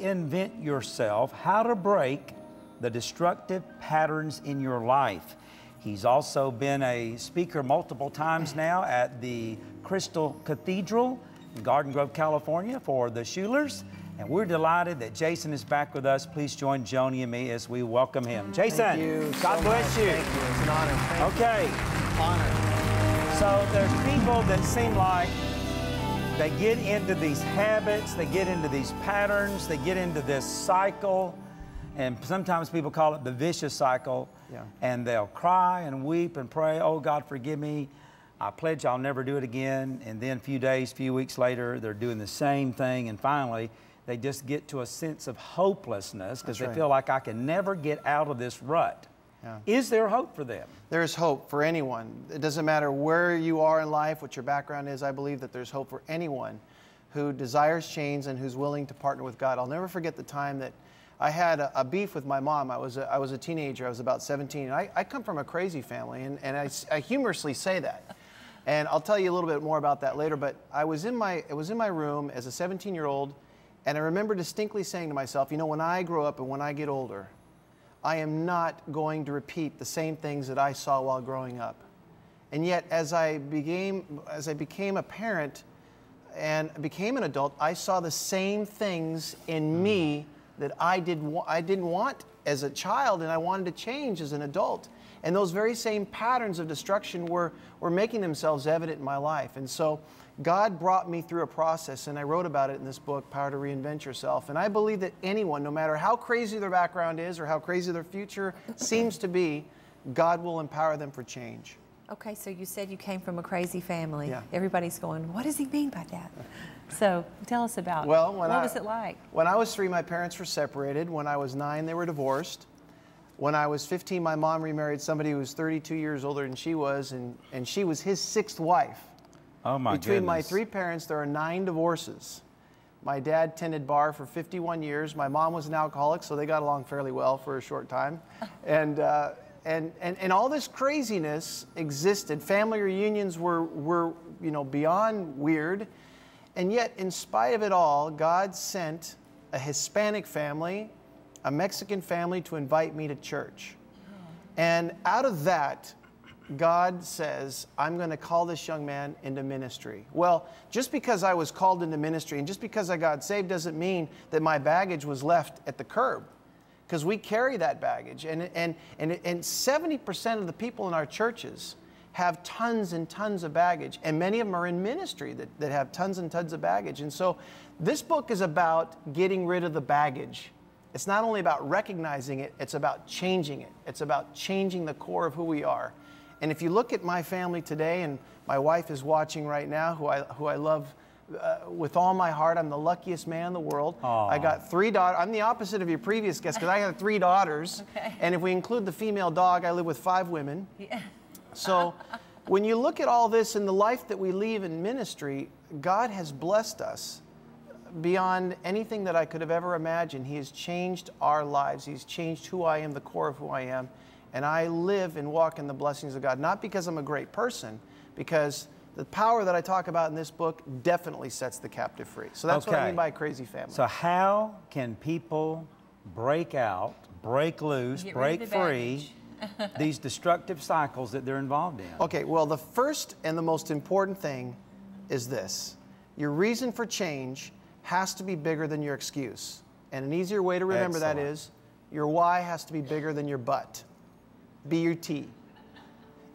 reinvent yourself, how to break the destructive patterns in your life. He's also been a speaker multiple times now at the Crystal Cathedral in Garden Grove, California for the Schulers. And we're delighted that Jason is back with us. Please join Joni and me as we welcome him. Jason, thank you God bless you. Thank you. It's an honor. Thank okay. you. Honor. So there's people that seem like they get into these habits, they get into these patterns, they get into this cycle, and sometimes people call it the vicious cycle. Yeah. And they'll cry and weep and pray, oh, God, forgive me. I pledge I'll never do it again. And then a few days, few weeks later, they're doing the same thing. And finally, they just get to a sense of hopelessness because they feel like I can never get out of this rut. Yeah. Is there hope for them? There's hope for anyone. It doesn't matter where you are in life, what your background is. I believe that there's hope for anyone who desires change and who's willing to partner with God. I'll never forget the time that I had a beef with my mom. I was a teenager. I was about 17. And I come from a crazy family, and I humorously say that. And I'll tell you a little bit more about that later. But it was in my room as a 17-year-old, and I remember distinctly saying to myself, you know, when I grow up and when I get older, I am not going to repeat the same things that I saw while growing up. And yet, as I became a parent and became an adult, I saw the same things in me that I didn't want as a child, and I wanted to change as an adult. And those very same patterns of destruction were making themselves evident in my life. And so God brought me through a process, and I wrote about it in this book, Power to Reinvent Yourself. And I believe that anyone, no matter how crazy their background is or how crazy their future seems to be, God will empower them for change. Okay, so you said you came from a crazy family. Yeah. Everybody's going, what does he mean by that? So tell us about what was it like? When I was 3, my parents were separated. When I was 9, they were divorced. When I was 15, my mom remarried somebody who was 32 years older than she was, and she was his 6th wife. Oh my goodness. Between my 3 parents, there are 9 divorces. My dad tended bar for 51 years. My mom was an alcoholic, so they got along fairly well for a short time. And all this craziness existed. Family reunions were you know, beyond weird. And yet, in spite of it all, God sent a Hispanic family, a Mexican family to invite me to church. And out of that, God says, I'm going to call this young man into ministry. Well, just because I was called into ministry and just because I got saved doesn't mean that my baggage was left at the curb. Because we carry that baggage. And 70% of the people in our churches have tons and tons of baggage. And many of them are in ministry that have tons and tons of baggage. And so this book is about getting rid of the baggage. It's not only about recognizing it, it's about changing it. It's about changing the core of who we are. And if you look at my family today, and my wife is watching right now, who I love with all my heart. I'm the luckiest man in the world. Aww. I got 3 daughters. I'm the opposite of your previous guest because I have 3 daughters. Okay. And if we include the female dog, I live with 5 women. Yeah. So when you look at all this in the life that we lead in ministry, God has blessed us beyond anything that I could have ever imagined. He has changed our lives. He's changed who I am, the core of who I am. And I live and walk in the blessings of God, not because I'm a great person, because the power that I talk about in this book definitely sets the captive free. So that's what I mean by a crazy family. So how can people break out, break loose, break free these destructive cycles that they're involved in? Okay, well, the first and the most important thing is this. Your reason for change has to be bigger than your excuse. And an easier way to remember that is your why has to be bigger than your but. B-U-T.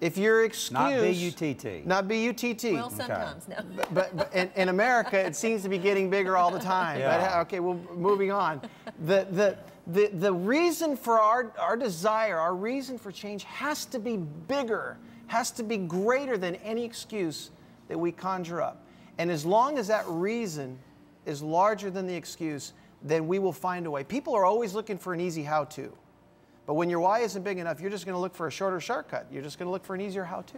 If your excuse... Not B-U-T-T. Not B-U-T-T. Well, sometimes, no. But in America, it seems to be getting bigger all the time. Yeah. But, okay, well, moving on. The reason for our desire, our reason for change has to be bigger, has to be greater than any excuse that we conjure up. And as long as that reason is larger than the excuse, then we will find a way. People are always looking for an easy how-to. But when your why isn't big enough, you're just going to look for a shorter shortcut. You're just going to look for an easier how-to.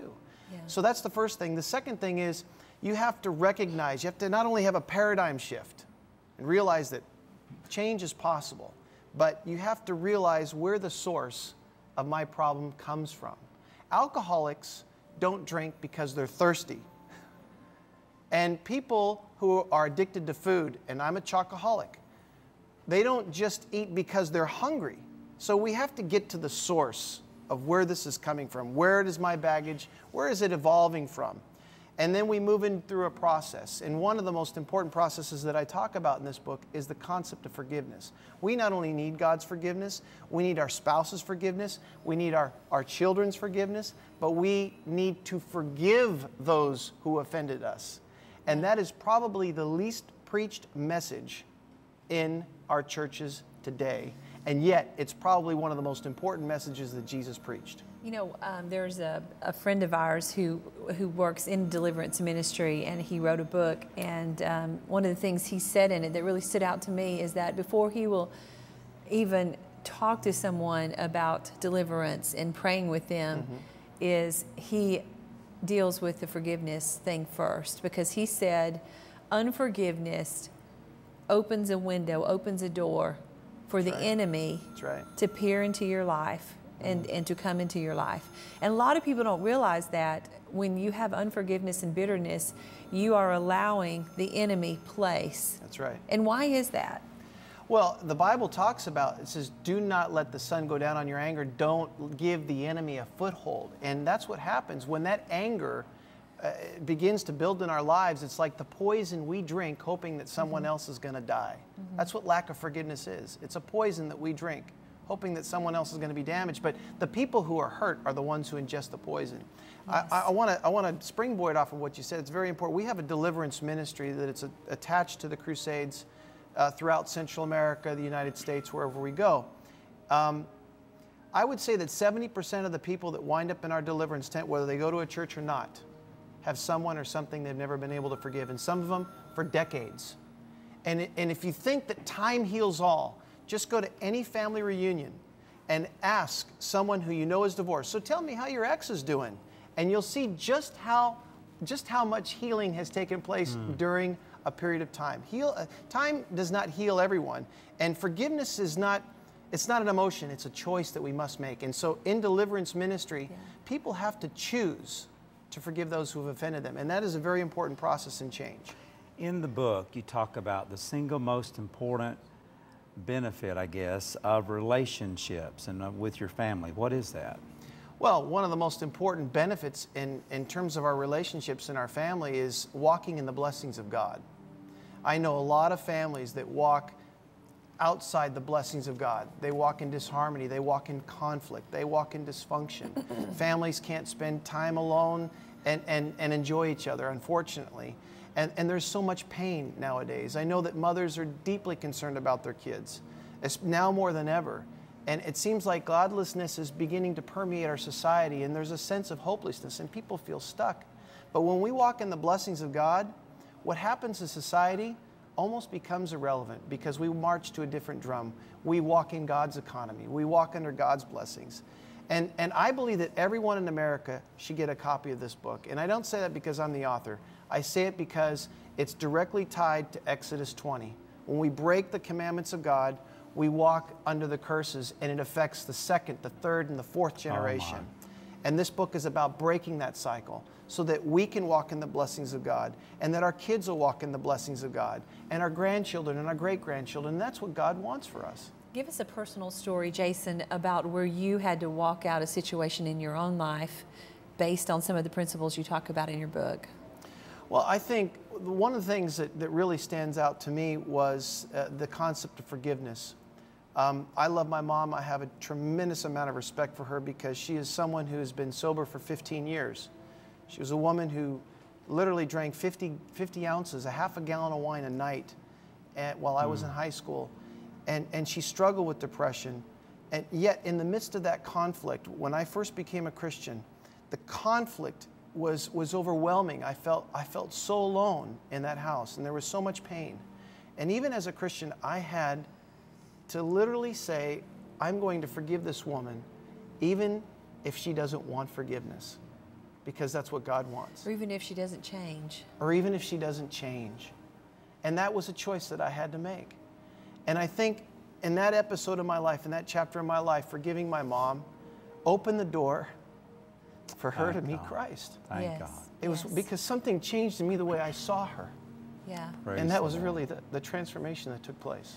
Yeah. So that's the first thing. The second thing is you have to recognize, you have to not only have a paradigm shift and realize that change is possible, but you have to realize where the source of my problem comes from. Alcoholics don't drink because they're thirsty. And people who are addicted to food, and I'm a chocoholic, They don't just eat because they're hungry. So we have to get to the source of where this is coming from. Where is my baggage? Where is it evolving from? And then we move in through a process. And one of the most important processes that I talk about in this book is the concept of forgiveness. We not only need God's forgiveness, we need our spouse's forgiveness, we need our children's forgiveness, but we need to forgive those who offended us. And that is probably the least preached message in our churches today. And yet, it's probably one of the most important messages that Jesus preached. You know, there's a friend of ours who works in deliverance ministry, and he wrote a book. And one of the things he said in it that really stood out to me is that before he will even talk to someone about deliverance and praying with them, is he deals with the forgiveness thing first. Because he said, unforgiveness opens a window, opens a door for the enemy to peer into your life and to come into your life. And a lot of people don't realize that when you have unforgiveness and bitterness, you are allowing the enemy place. That's right. And why is that? Well, the Bible talks about, it says, do not let the sun go down on your anger. Don't give the enemy a foothold. And that's what happens when that anger begins to build in our lives. It's like the poison we drink hoping that someone else is going to die. That's what lack of forgiveness is. It's a poison that we drink hoping that someone else is going to be damaged. But the people who are hurt are the ones who ingest the poison. Yes. I want to springboard off of what you said. It's very important. We have a deliverance ministry that it's attached to the Crusades throughout Central America, the United States, wherever we go. I would say that 70% of the people that wind up in our deliverance tent, whether they go to a church or not, have someone or something they've never been able to forgive, and some of them for decades. And if you think that time heals all, just go to any family reunion and ask someone who you know is divorced, so tell me how your ex is doing, and you'll see just how much healing has taken place during a period of time. Time does not heal everyone, and forgiveness is not, it's not an emotion, it's a choice that we must make. And so in deliverance ministry, people have to choose to forgive those who have offended them. And that is a very important process in change. In the book, you talk about the single most important benefit, I guess, of relationships and with your family. What is that? Well, one of the most important benefits in terms of our relationships in our family is walking in the blessings of God. I know a lot of families that walk outside the blessings of God. They walk in disharmony, they walk in conflict, they walk in dysfunction. Families can't spend time alone and enjoy each other, unfortunately. And there's so much pain nowadays. I know that mothers are deeply concerned about their kids, it's now more than ever. And it seems like godlessness is beginning to permeate our society, and there's a sense of hopelessness, and people feel stuck. But when we walk in the blessings of God, what happens in society almost becomes irrelevant, because we march to a different drum. We walk in God's economy. We walk under God's blessings. And I believe that everyone in America should get a copy of this book. And I don't say that because I'm the author. I say it because it's directly tied to Exodus 20. When we break the commandments of God, we walk under the curses, and it affects the second, the third, and the fourth generation. And this book is about breaking that cycle so that we can walk in the blessings of God, and that our kids will walk in the blessings of God, and our grandchildren and our great-grandchildren. And that's what God wants for us. Give us a personal story, Jason, about where you had to walk out a situation in your own life based on some of the principles you talk about in your book. Well, I think one of the things that really stands out to me was the concept of forgiveness. I love my mom. I have a tremendous amount of respect for her because she is someone who has been sober for 15 years. She was a woman who literally drank 50 ounces, a half a gallon of wine a night while I was in high school. And she struggled with depression. And yet, in the midst of that conflict, when I first became a Christian, the conflict was overwhelming. I felt so alone in that house, and there was so much pain. And even as a Christian, I had to literally say, I'm going to forgive this woman, even if she doesn't want forgiveness, because that's what God wants. Or even if she doesn't change. Or even if she doesn't change. And that was a choice that I had to make. And I think in that episode of my life, in that chapter of my life, forgiving my mom opened the door for her to meet Christ. Thank God. It was because something changed in me the way I saw her. Yeah. And that was really the transformation that took place.